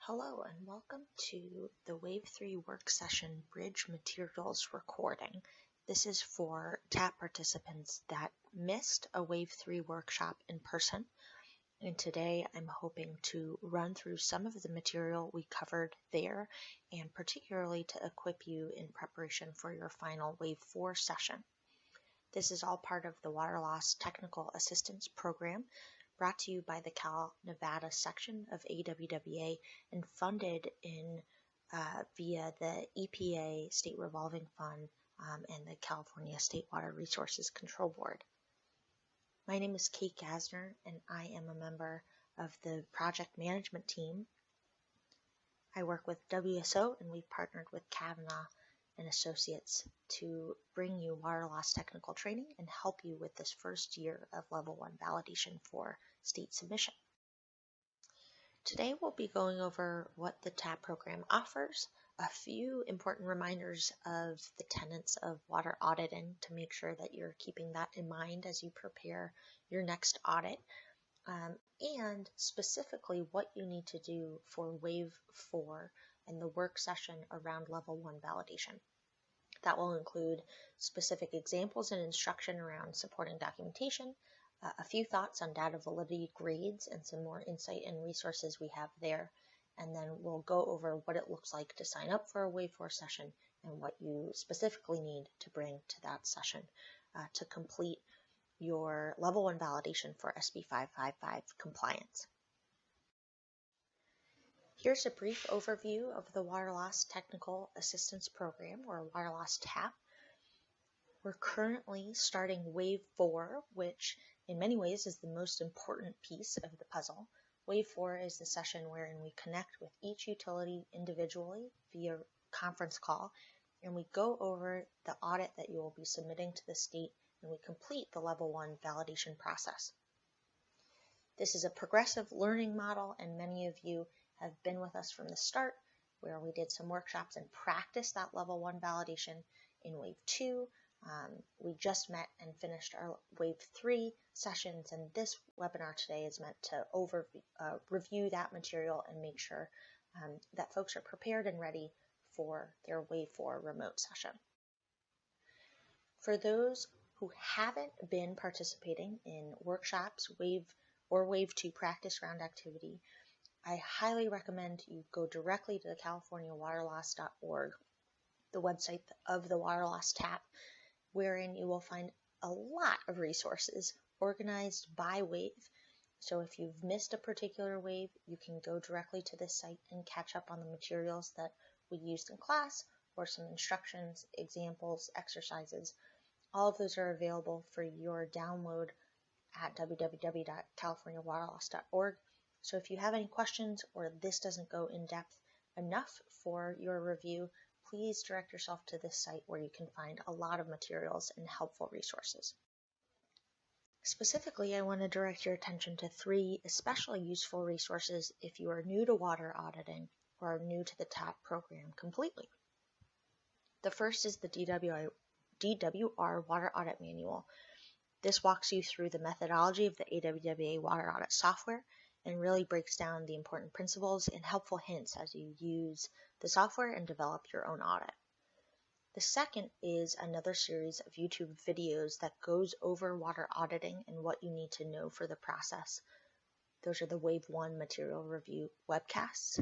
Hello and welcome to the Wave 3 work session Bridge Materials recording. This is for TAP participants that missed a Wave 3 workshop in person. And today I'm hoping to run through some of the material we covered there and particularly to equip you in preparation for your final Wave 4 session. This is all part of the Water Loss Technical Assistance Program, brought to you by the Cal Nevada section of AWWA and funded via the EPA State Revolving Fund and the California State Water Resources Control Board. My name is Kate Gasner, and I am a member of the project management team. I work with WSO, and we've partnered with Kavanaugh and Associates to bring you water loss technical training and help you with this first year of Level 1 validation for state submission. Today we'll be going over what the TAP program offers, a few important reminders of the tenets of water auditing to make sure that you're keeping that in mind as you prepare your next audit, and specifically what you need to do for Wave 4 and the work session around Level 1 validation. That will include specific examples and instruction around supporting documentation, a few thoughts on data validity grades, and some more insight and resources we have there. And then we'll go over what it looks like to sign up for a Wave 4 session and what you specifically need to bring to that session to complete your Level 1 validation for SB 555 compliance. Here's a brief overview of the Water Loss Technical Assistance Program, or Water Loss TAP. We're currently starting Wave 4, which in many ways is the most important piece of the puzzle. Wave 4 is the session wherein we connect with each utility individually via conference call, and we go over the audit that you will be submitting to the state, and we complete the Level 1 validation process. This is a progressive learning model, and many of you have been with us from the start, where we did some workshops and practiced that Level 1 validation in Wave 2. We just met and finished our Wave 3 sessions, and this webinar today is meant to review that material and make sure that folks are prepared and ready for their Wave 4 remote session. For those who haven't been participating in workshops, Wave 2 practice round activity, I highly recommend you go directly to the californiawaterloss.org, the website of the Water Loss TAP, wherein you will find a lot of resources organized by wave. So if you've missed a particular wave, you can go directly to this site and catch up on the materials that we used in class, or some instructions, examples, exercises. All of those are available for your download at www.californiawaterloss.org. So if you have any questions or this doesn't go in depth enough for your review, please direct yourself to this site where you can find a lot of materials and helpful resources. Specifically, I want to direct your attention to 3 especially useful resources if you are new to water auditing or are new to the TAP program completely. The first is the DWR Water Audit Manual. This walks you through the methodology of the AWWA Water Audit software and really breaks down the important principles and helpful hints as you use the software and develop your own audit. The second is another series of YouTube videos that goes over water auditing and what you need to know for the process. Those are the Wave 1 material review webcasts.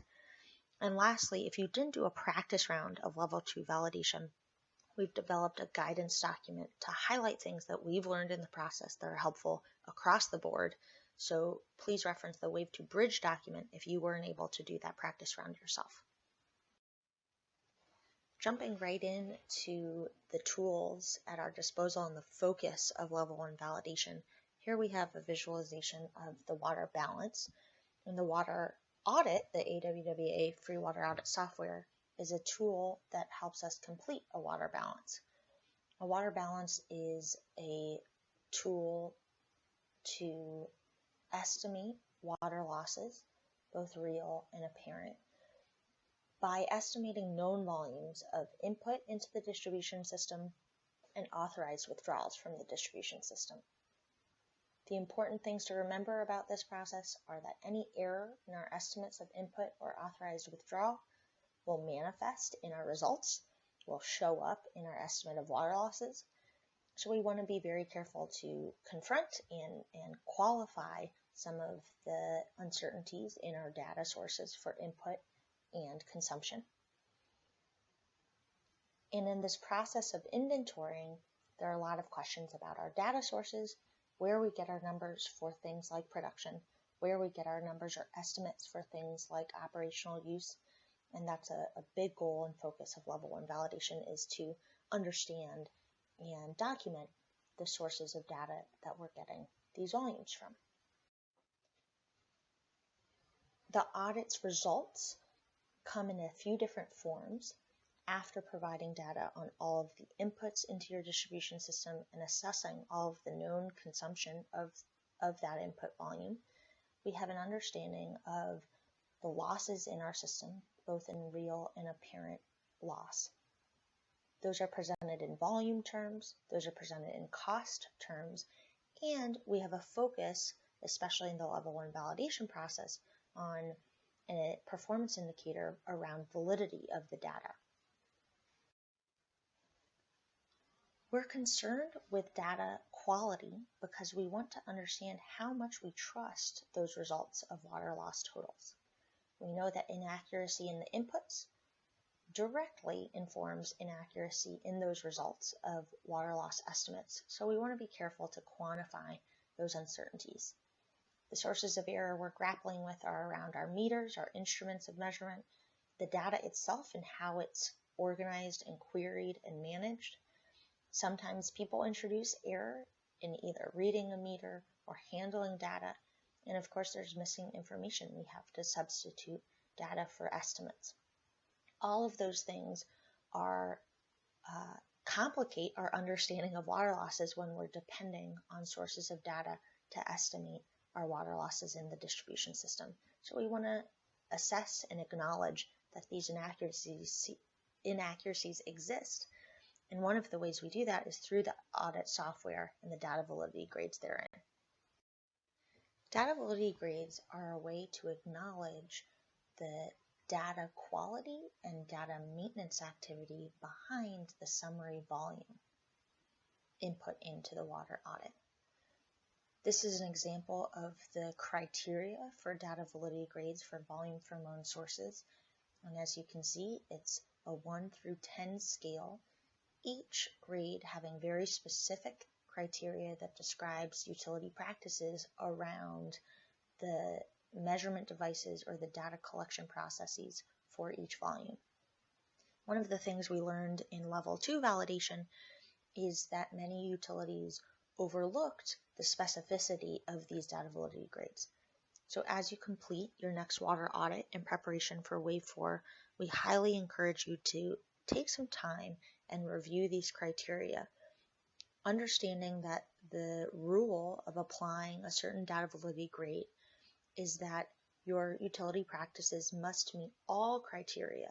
And lastly, if you didn't do a practice round of Level 2 validation, we've developed a guidance document to highlight things that we've learned in the process that are helpful across the board. So please reference the Wave 2 Bridge document if you weren't able to do that practice round yourself. Jumping right into the tools at our disposal and the focus of Level 1 validation, here we have a visualization of the water balance. And the water audit, the AWWA Free Water Audit software, is a tool that helps us complete a water balance. A water balance is a tool to estimate water losses, both real and apparent, by estimating known volumes of input into the distribution system and authorized withdrawals from the distribution system. The important things to remember about this process are that any error in our estimates of input or authorized withdrawal will manifest in our results, will show up in our estimate of water losses. So we want to be very careful to confront and qualify some of the uncertainties in our data sources for input and consumption. And in this process of inventorying, there are a lot of questions about our data sources, where we get our numbers for things like production, where we get our numbers or estimates for things like operational use. And that's a big goal and focus of level 1 validation, is to understand and document the sources of data that we're getting these volumes from. The audit's results come in a few different forms after providing data on all of the inputs into your distribution system and assessing all of the known consumption of that input volume. We have an understanding of the losses in our system, both in real and apparent loss. Those are presented in volume terms, those are presented in cost terms, and we have a focus, especially in the level 1 validation process, on a performance indicator around validity of the data. We're concerned with data quality because we want to understand how much we trust those results of water loss totals. We know that inaccuracy in the inputs directly informs inaccuracy in those results of water loss estimates, so we want to be careful to quantify those uncertainties. The sources of error we're grappling with are around our meters, our instruments of measurement, the data itself and how it's organized and queried and managed. Sometimes people introduce error in either reading a meter or handling data, and of course there's missing information. We have to substitute data for estimates. All of those things are complicate our understanding of water losses when we're depending on sources of data to estimate our water losses in the distribution system. So we want to assess and acknowledge that these inaccuracies exist. And one of the ways we do that is through the audit software and the data validity grades therein. Data validity grades are a way to acknowledge the data quality and data maintenance activity behind the summary volume input into the water audit. This is an example of the criteria for data validity grades for volume from known sources. And as you can see, it's a 1 through 10 scale, each grade having very specific criteria that describes utility practices around the measurement devices or the data collection processes for each volume. One of the things we learned in level 2 validation is that many utilities overlooked the specificity of these data validity grades. So as you complete your next water audit in preparation for Wave 4, we highly encourage you to take some time and review these criteria, understanding that the rule of applying a certain data validity grade is that your utility practices must meet all criteria.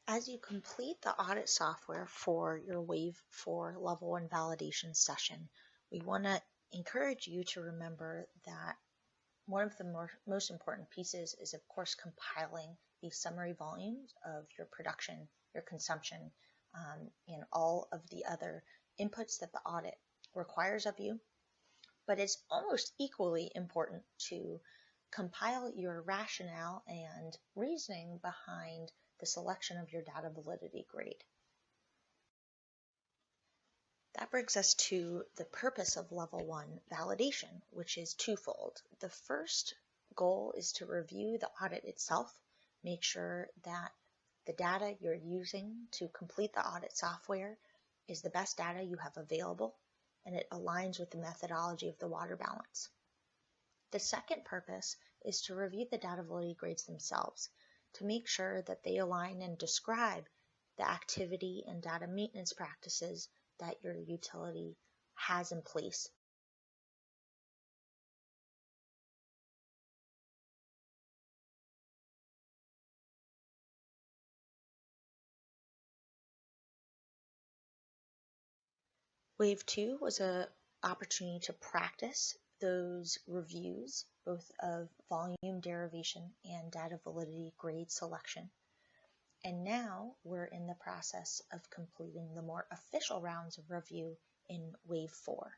As you complete the audit software for your Wave 4 Level 1 validation session, we want to encourage you to remember that one of the most important pieces is, of course, compiling these summary volumes of your production, your consumption, and all of the other inputs that the audit requires of you. But it's almost equally important to compile your rationale and reasoning behind the selection of your data validity grade. That brings us to the purpose of Level 1 validation, which is twofold. The first goal is to review the audit itself make sure that the data you're using to complete the audit software is the best data you have available, and it aligns with the methodology of the water balance. The second purpose is to review the data validity grades themselves to make sure that they align and describe the activity and data maintenance practices that your utility has in place. Wave 2 was an opportunity to practice those reviews, both of volume derivation and data validity grade selection. And now we're in the process of completing the more official rounds of review in Wave 4.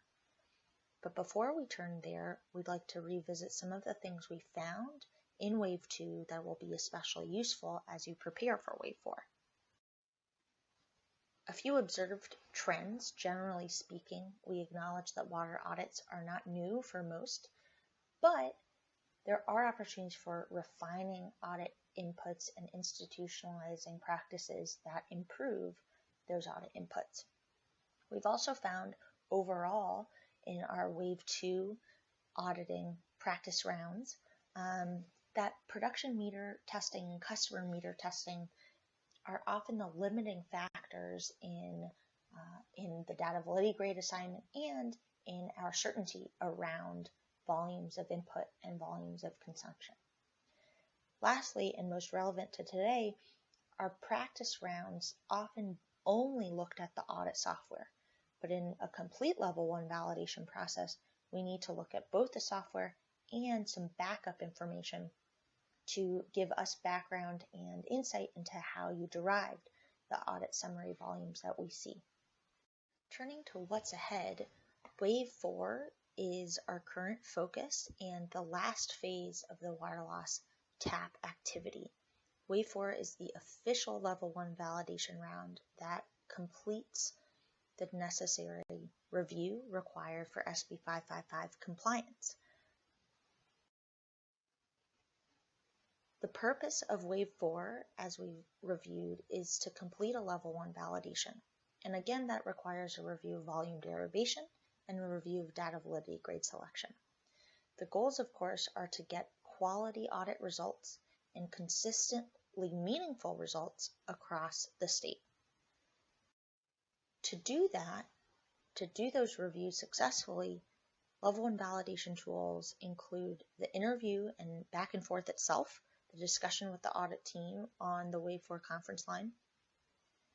But before we turn there, we'd like to revisit some of the things we found in Wave 2 that will be especially useful as you prepare for Wave 4. A few observed trends. Generally speaking, we acknowledge that water audits are not new for most, but there are opportunities for refining audit inputs and institutionalizing practices that improve those audit inputs. We've also found overall in our Wave 2 auditing practice rounds that production meter testing and customer meter testing are often the limiting factors in the data validity grade assignment and in our certainty around volumes of input and volumes of consumption. Lastly, and most relevant to today, our practice rounds often only looked at the audit software, but in a complete level 1 validation process, we need to look at both the software and some backup information to give us background and insight into how you derived the audit summary volumes that we see. Turning to what's ahead, Wave 4 is our current focus and the last phase of the water loss TAP activity. Wave 4 is the official level 1 validation round that completes the necessary review required for SB 555 compliance. The purpose of Wave 4, as we reviewed, is to complete a level 1 validation. And again, that requires a review of volume derivation and a review of data validity grade selection. The goals, of course, are to get quality audit results and consistently meaningful results across the state. To do that, to do those reviews successfully, level 1 validation tools include the interview and back and forth itself, the discussion with the audit team on the Wave 4 conference line,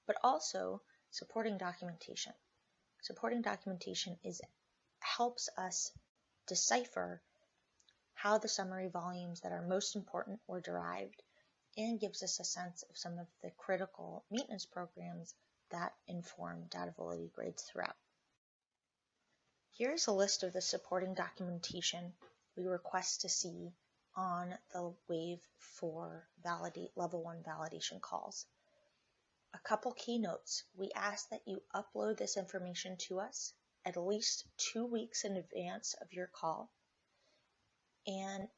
but also supporting documentation. Supporting documentation helps us decipher how the summary volumes that are most important were derived and gives us a sense of some of the critical maintenance programs that inform data validity grades throughout. Here's a list of the supporting documentation we request to see on the Wave 4 level 1 validation calls. A couple key notes. We ask that you upload this information to us at least 2 weeks in advance of your call. And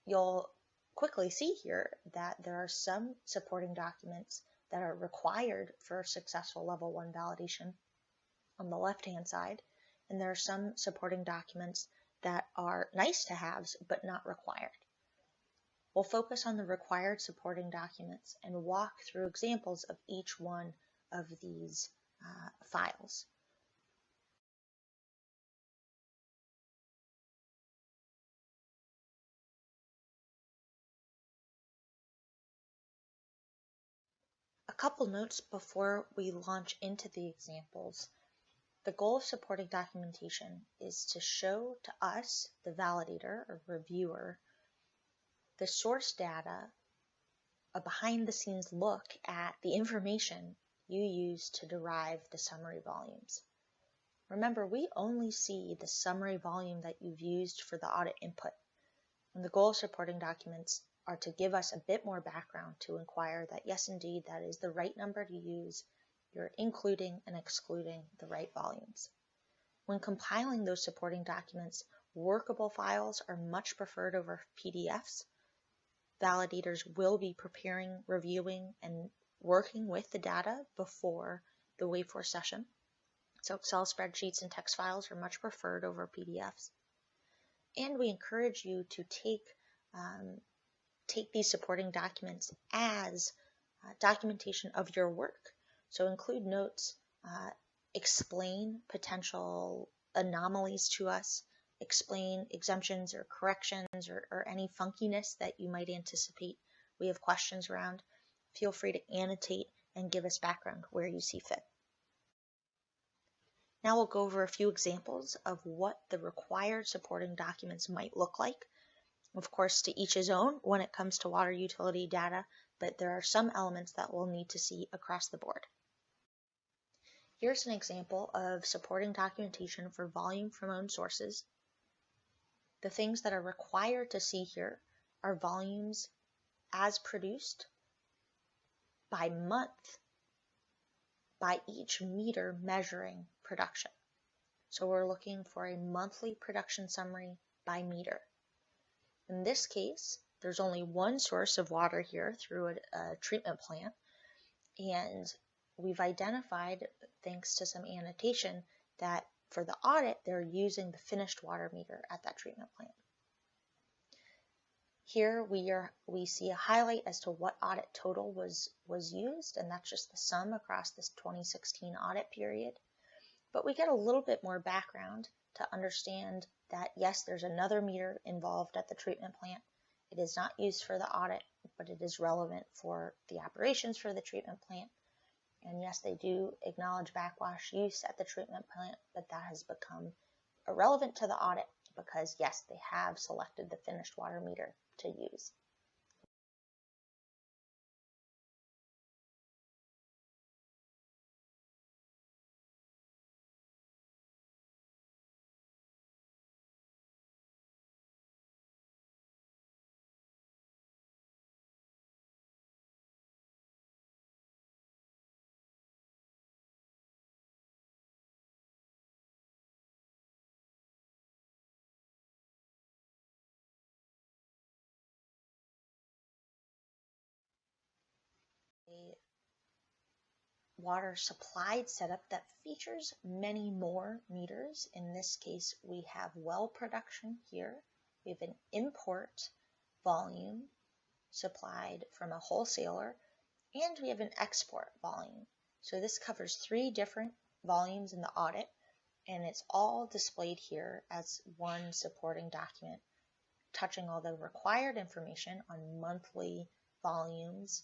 you'll quickly see here that there are some supporting documents that are required for successful level 1 validation on the left-hand side, and there are some supporting documents that are nice to haves but not required. We'll focus on the required supporting documents and walk through examples of each one of these files. A couple notes before we launch into the examples. The goal of supporting documentation is to show to us, the validator or reviewer, the source data, a behind-the-scenes look at the information you use to derive the summary volumes. Remember, we only see the summary volume that you've used for the audit input, and the goal of supporting documents are to give us a bit more background to inquire that yes, indeed, that is the right number to use. You're including and excluding the right volumes. When compiling those supporting documents, workable files are much preferred over PDFs. validators will be preparing, reviewing, and working with the data before the Wave4 session. So Excel spreadsheets and text files are much preferred over PDFs. And we encourage you to take these supporting documents as documentation of your work. So include notes, explain potential anomalies to us, explain exemptions or corrections or any funkiness that you might anticipate we have questions around. Feel free to annotate and give us background where you see fit. Now we'll go over a few examples of what the required supporting documents might look like. Of course, to each his own when it comes to water utility data, but there are some elements that we'll need to see across the board. Here's an example of supporting documentation for volume from owned sources. The things that are required to see here are volumes as produced by month by each meter measuring production. So we're looking for a monthly production summary by meter. In this case, there's only one source of water here through a treatment plant, and we've identified, thanks to some annotation, that for the audit, they're using the finished water meter at that treatment plant. Here we see a highlight as to what audit total was used, and that's just the sum across this 2016 audit period. But we get a little bit more background to understand that yes, there's another meter involved at the treatment plant. It is not used for the audit, but it is relevant for the operations for the treatment plant. And yes, they do acknowledge backwash use at the treatment plant, but that has become irrelevant to the audit because yes, they have selected the finished water meter to use. A water supplied setup that features many more meters. In this case, we have well production here. We have an import volume supplied from a wholesaler, and we have an export volume. So this covers 3 different volumes in the audit, and it's all displayed here as one supporting document, touching all the required information on monthly volumes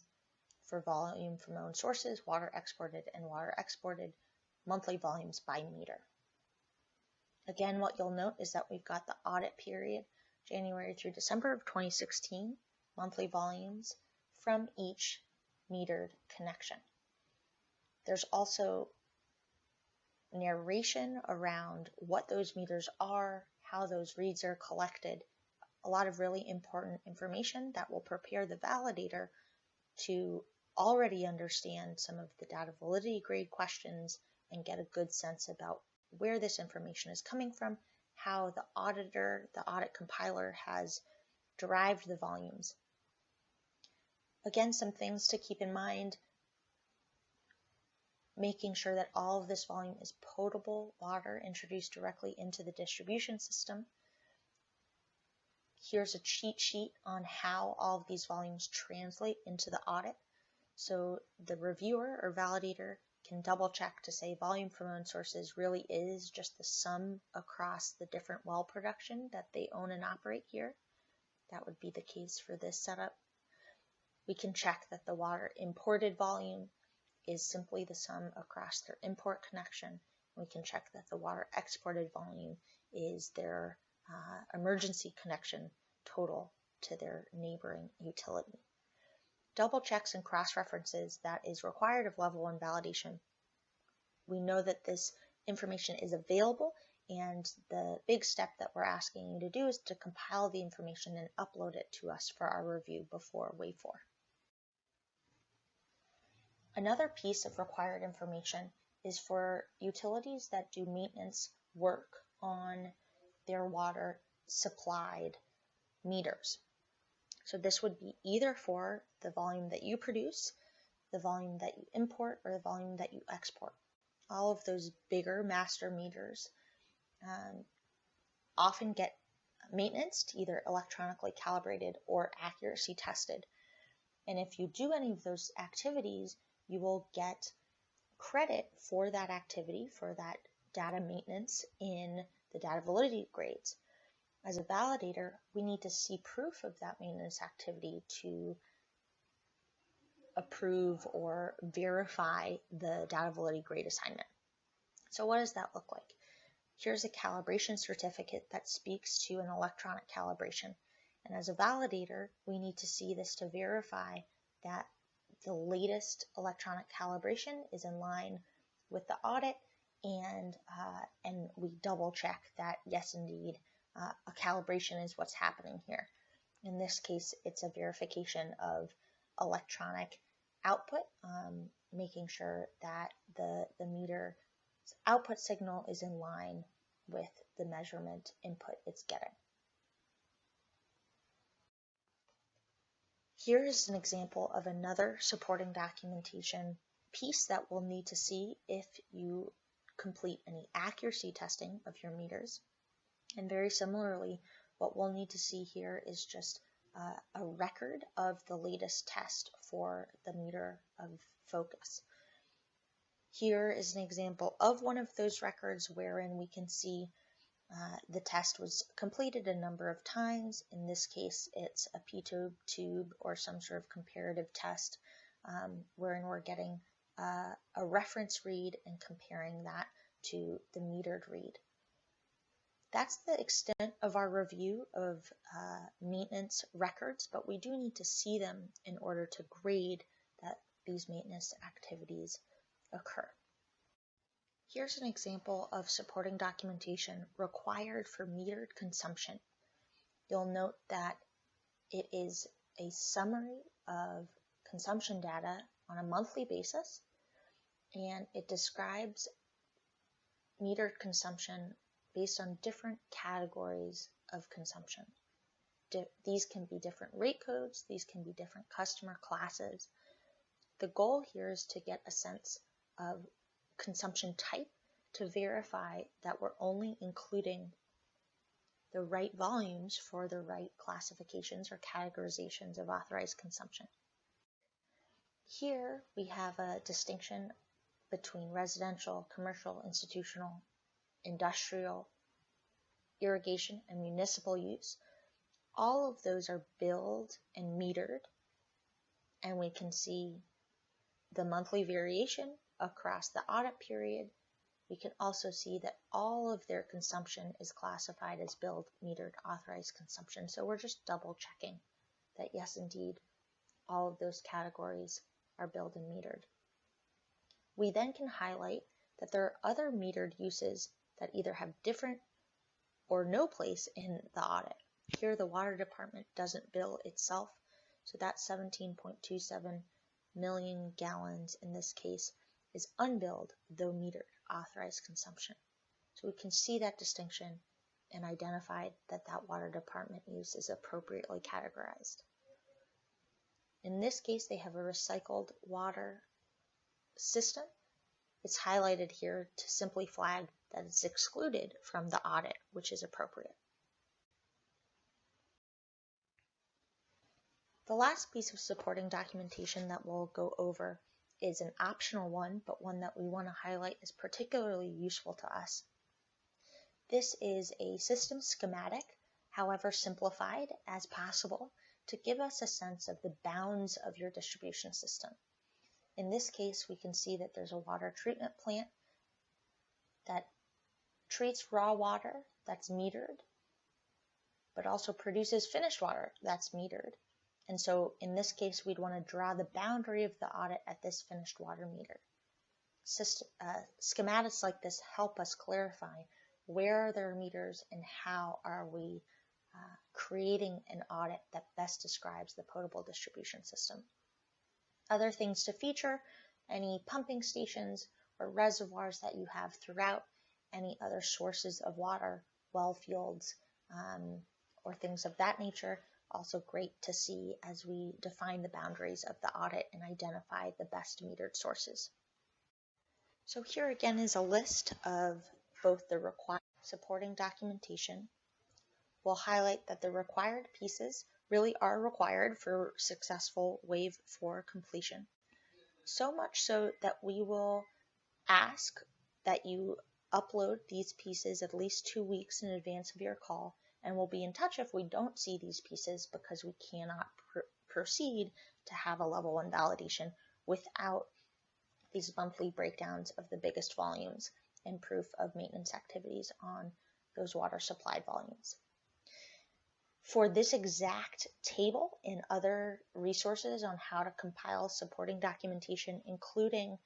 for volume from owned sources, water exported, and water exported monthly volumes by meter. Again, what you'll note is that we've got the audit period, January through December of 2016, monthly volumes from each metered connection. There's also narration around what those meters are, how those reads are collected, a lot of really important information that will prepare the validator to already understand some of the data validity grade questions and get a good sense about where this information is coming from, how the auditor, the audit compiler has derived the volumes. Again, some things to keep in mind: making sure that all of this volume is potable water introduced directly into the distribution system. Here's a cheat sheet on how all of these volumes translate into the audit. So the reviewer or validator can double check to say volume from owned sources really is just the sum across the different well production that they own and operate here. That would be the case for this setup. We can check that the water imported volume is simply the sum across their import connection. We can check that the water exported volume is their emergency connection total to their neighboring utility. Double checks and cross-references that is required of level 1 validation. We know that this information is available, and the big step that we're asking you to do is to compile the information and upload it to us for our review before Wave 4. Another piece of required information is for utilities that do maintenance work on their water supplied meters. So this would be either for the volume that you produce, the volume that you import, or the volume that you export. All of those bigger master meters often get maintenance, either electronically calibrated or accuracy tested. And if you do any of those activities, you will get credit for that activity, for that data maintenance in the data validity grades. As a validator, we need to see proof of that maintenance activity to approve or verify the data validity grade assignment. So what does that look like? Here's a calibration certificate that speaks to an electronic calibration. And as a validator, we need to see this to verify that the latest electronic calibration is in line with the audit, and we double check that yes, indeed, a calibration is what's happening here. In this case, it's a verification of electronic output, making sure that the meter's output signal is in line with the measurement input it's getting. Here is an example of another supporting documentation piece that we'll need to see if you complete any accuracy testing of your meters. And very similarly, what we'll need to see here is just a record of the latest test for the meter of focus. Here is an example of one of those records wherein we can see the test was completed a number of times. In this case, it's a P-tube tube or some sort of comparative test wherein we're getting a reference read and comparing that to the metered read. That's the extent of our review of maintenance records, but we do need to see them in order to grade that these maintenance activities occur. Here's an example of supporting documentation required for metered consumption. You'll note that it is a summary of consumption data on a monthly basis, and it describes metered consumption based on different categories of consumption. These can be different rate codes, these can be different customer classes. The goal here is to get a sense of consumption type to verify that we're only including the right volumes for the right classifications or categorizations of authorized consumption. Here we have a distinction between residential, commercial, institutional, industrial, irrigation, and municipal use. All of those are billed and metered, and we can see the monthly variation across the audit period. We can also see that all of their consumption is classified as billed, metered, authorized consumption. So we're just double checking that yes, indeed, all of those categories are billed and metered. We then can highlight that there are other metered uses that either have different or no place in the audit. Here the water department doesn't bill itself, so that 17.27 million gallons in this case is unbilled, though metered, authorized consumption. So we can see that distinction and identify that that water department use is appropriately categorized. In this case, they have a recycled water system. It's highlighted here to simply flag that it's excluded from the audit, which is appropriate. The last piece of supporting documentation that we'll go over is an optional one, but one that we want to highlight is particularly useful to us. This is a system schematic, however simplified as possible, to give us a sense of the bounds of your distribution system. In this case, we can see that there's a water treatment plant that treats raw water that's metered, but also produces finished water that's metered. And so in this case, we'd want to draw the boundary of the audit at this finished water meter. Schematics like this help us clarify where are there meters and how are we creating an audit that best describes the potable distribution system. Other things to feature: any pumping stations or reservoirs that you have throughout, any other sources of water, well fields, or things of that nature, Also great to see as we define the boundaries of the audit and identify the best metered sources. So here again is a list of both the required supporting documentation. We'll highlight that the required pieces really are required for successful Wave 4 completion. So much so that we will ask that you upload these pieces at least 2 weeks in advance of your call, and we'll be in touch if we don't see these pieces because we cannot proceed to have a level 1 validation without these monthly breakdowns of the biggest volumes and proof of maintenance activities on those water supplied volumes. For this exact table and other resources on how to compile supporting documentation, including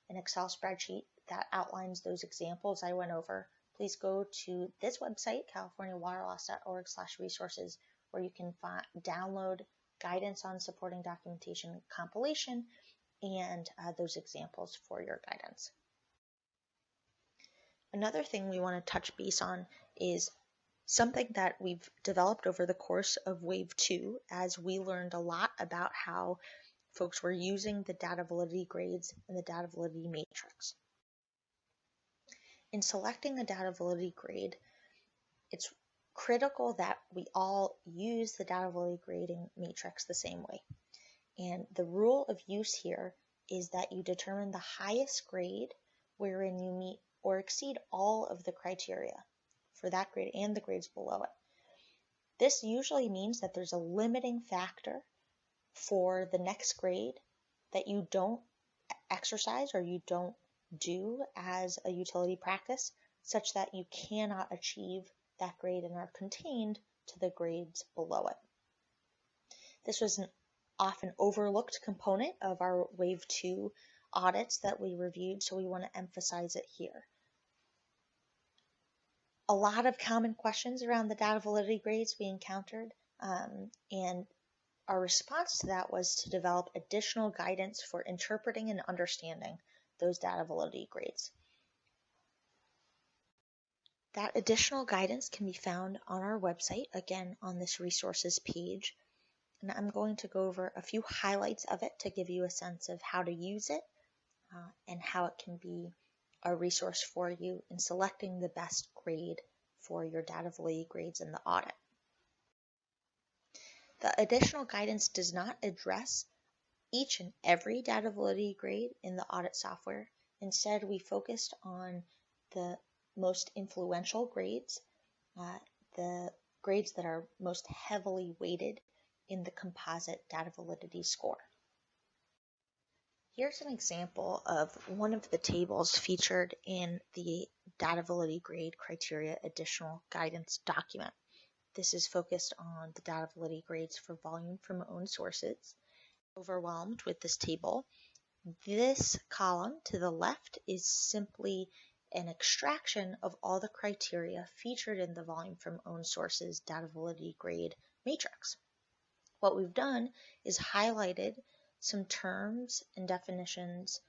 an Excel spreadsheet that outlines those examples I went over, please go to this website, californiawaterloss.org/resources, where you can download guidance on supporting documentation compilation and those examples for your guidance. Another thing we want to touch base on is something that we've developed over the course of Wave 2 as we learned a lot about how folks were using the data validity grades and the data validity matrix. In selecting a data validity grade, it's critical that we all use the data validity grading matrix the same way. And the rule of use here is that you determine the highest grade wherein you meet or exceed all of the criteria for that grade and the grades below it. This usually means that there's a limiting factor for the next grade that you don't exercise or you don't do as a utility practice, such that you cannot achieve that grade and are contained to the grades below it. This was an often overlooked component of our Wave 2 audits that we reviewed, so we want to emphasize it here. A lot of common questions around the data validity grades we encountered, and our response to that was to develop additional guidance for interpreting and understanding those data validity grades. That additional guidance can be found on our website, again on this resources page. And I'm going to go over a few highlights of it to give you a sense of how to use it and how it can be a resource for you in selecting the best grade for your data validity grades in the audit. The additional guidance does not address each and every data validity grade in the audit software. Instead, we focused on the most influential grades, the grades that are most heavily weighted in the composite data validity score. Here's an example of one of the tables featured in the data validity grade criteria additional guidance document. This is focused on the data validity grades for volume from owned sources. Overwhelmed with this table. This column to the left is simply an extraction of all the criteria featured in the volume from owned sources data validity grade matrix. What we've done is highlighted some terms and definitions,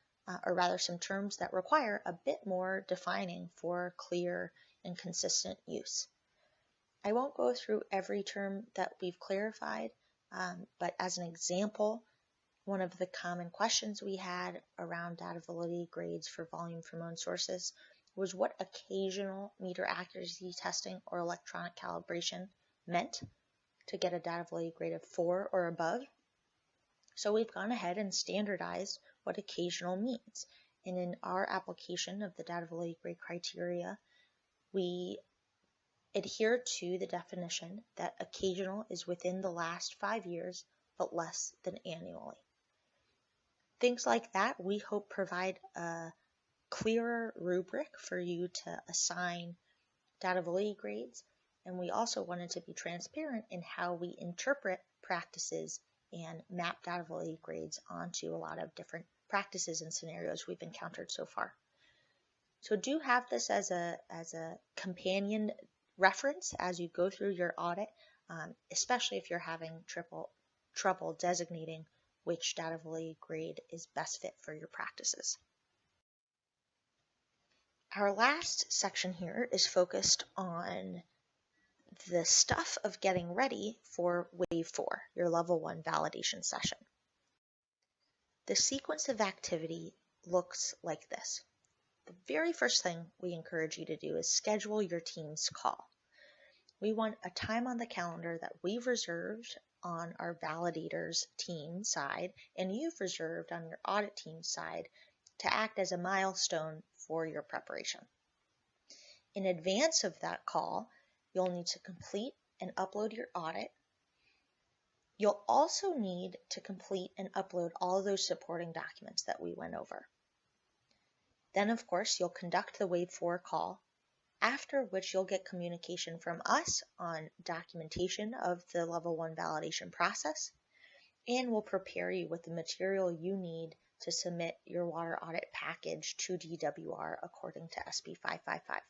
or rather some terms that require a bit more defining for clear and consistent use. I won't go through every term that we've clarified, but as an example, one of the common questions we had around data validity grades for volume from owned sources was what occasional meter accuracy testing or electronic calibration meant to get a data validity grade of 4 or above. So we've gone ahead and standardized what occasional means. And in our application of the data validity grade criteria, we adhere to the definition that occasional is within the last 5 years, but less than annually. Things like that we hope provide a clearer rubric for you to assign data validity grades, and we also wanted to be transparent in how we interpret practices and map data validity grades onto a lot of different practices and scenarios we've encountered so far. So do have this as a companion reference as you go through your audit, especially if you're having trouble designating which data validity grade is best fit for your practices. Our last section here is focused on the stuff of getting ready for Wave 4, your Level 1 validation session. The sequence of activity looks like this. The very first thing we encourage you to do is schedule your team's call. We want a time on the calendar that we've reserved on our validators team side and you've reserved on your audit team side to act as a milestone for your preparation. In advance of that call, you'll need to complete and upload your audit. You'll also need to complete and upload all of those supporting documents that we went over. Then, of course, you'll conduct the Wave 4 call, after which you'll get communication from us on documentation of the Level 1 validation process, and we'll prepare you with the material you need to submit your water audit package to DWR according to SB 555.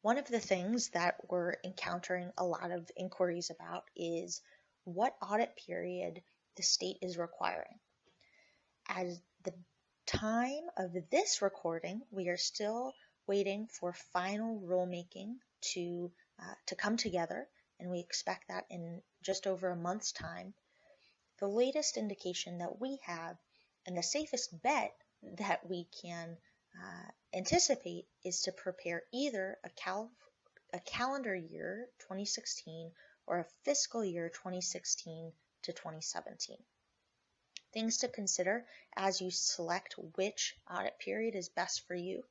One of the things that we're encountering a lot of inquiries about is what audit period the state is requiring. At the time of this recording, we are still waiting for final rulemaking to come together, and we expect that in just over a month's time. The latest indication that we have, and the safest bet that we can anticipate, is to prepare either a calendar year 2016 or a fiscal year 2016 to 2017. Things to consider as you select which audit period is best for you.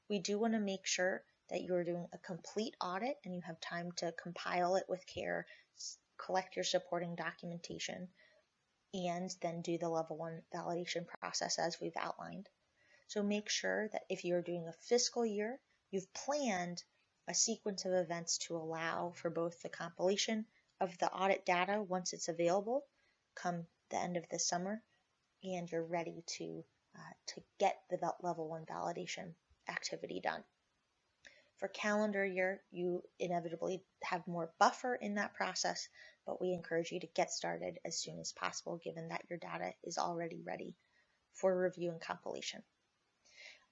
We do want to make sure that you're doing a complete audit and you have time to compile it with care, collect your supporting documentation, and then do the Level 1 validation process as we've outlined. So make sure that if you're doing a fiscal year, you've planned a sequence of events to allow for both the compilation of the audit data once it's available come the end of the summer, and you're ready to get the Level 1 validation activity done. For calendar year, you inevitably have more buffer in that process, but we encourage you to get started as soon as possible given that your data is already ready for review and compilation.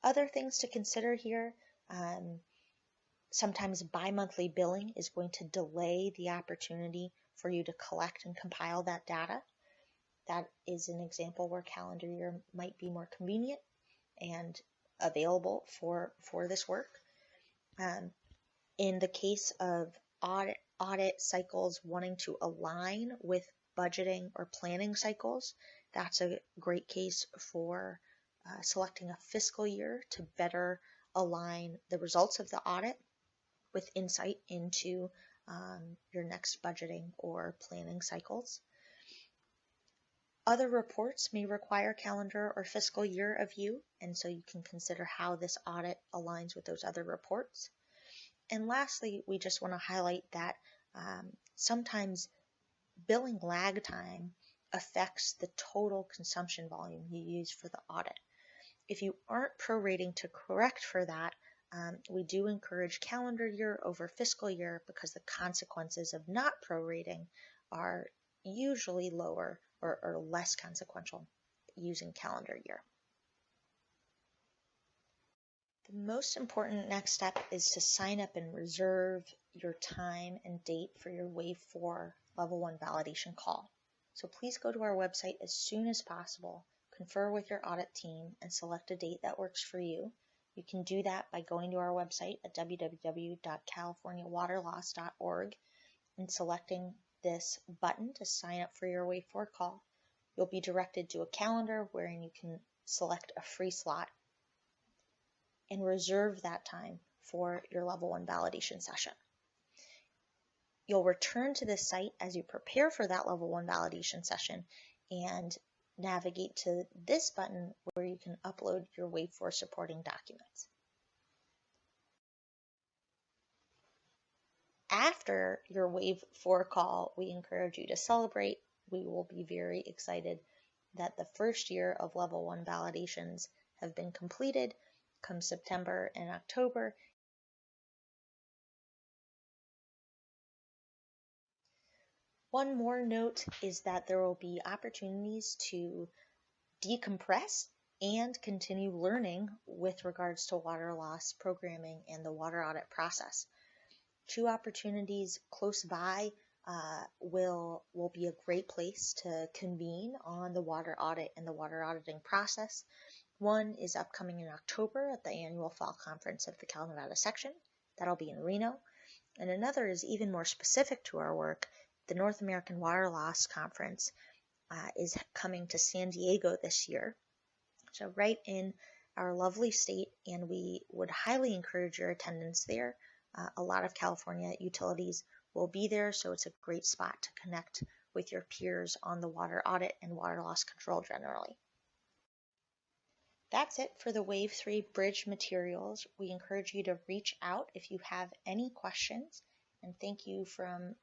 Other things to consider here, sometimes bi-monthly billing is going to delay the opportunity for you to collect and compile that data. That is an example where calendar year might be more convenient and available for this work. In the case of audit cycles wanting to align with budgeting or planning cycles, that's a great case for selecting a fiscal year to better align the results of the audit with insight into your next budgeting or planning cycles. Other reports may require calendar or fiscal year of you, and so you can consider how this audit aligns with those other reports. And lastly, we just want to highlight that sometimes billing lag time affects the total consumption volume you use for the audit. If you aren't prorating to correct for that, we do encourage calendar year over fiscal year because the consequences of not prorating are usually lower or less consequential using calendar year. The most important next step is to sign up and reserve your time and date for your Wave 4 Level 1 validation call. So please go to our website as soon as possible, confer with your audit team, and select a date that works for you. You can do that by going to our website at www.californiawaterloss.org and selecting this button to sign up for your Wave 4 call. You'll be directed to a calendar wherein you can select a free slot and reserve that time for your Level 1 validation session. You'll return to this site as you prepare for that Level 1 validation session and navigate to this button where you can upload your Wave 4 supporting documents. After your Wave 4 call, we encourage you to celebrate. We will be very excited that the first year of Level 1 validations have been completed come September and October. One more note is that there will be opportunities to decompress and continue learning with regards to water loss programming and the water audit process. 2 opportunities close by will be a great place to convene on the water audit and the water auditing process. One is upcoming in October at the annual fall conference of the Cal Nevada section. That'll be in Reno. And another is even more specific to our work. The North American Water Loss Conference is coming to San Diego this year. So right in our lovely state, and we would highly encourage your attendance there. A lot of California utilities will be there, so it's a great spot to connect with your peers on the water audit and water loss control generally. That's it for the Wave 3 bridge materials. We encourage you to reach out if you have any questions, and thank you from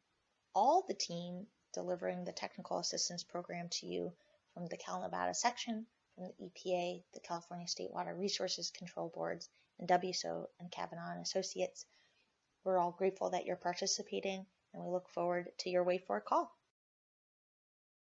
all the team delivering the technical assistance program to you from the Cal Nevada section, from the EPA, the California State Water Resources Control Boards, and WSO and Kavanaugh and Associates. We're all grateful that you're participating, and we look forward to your Wave 4 call.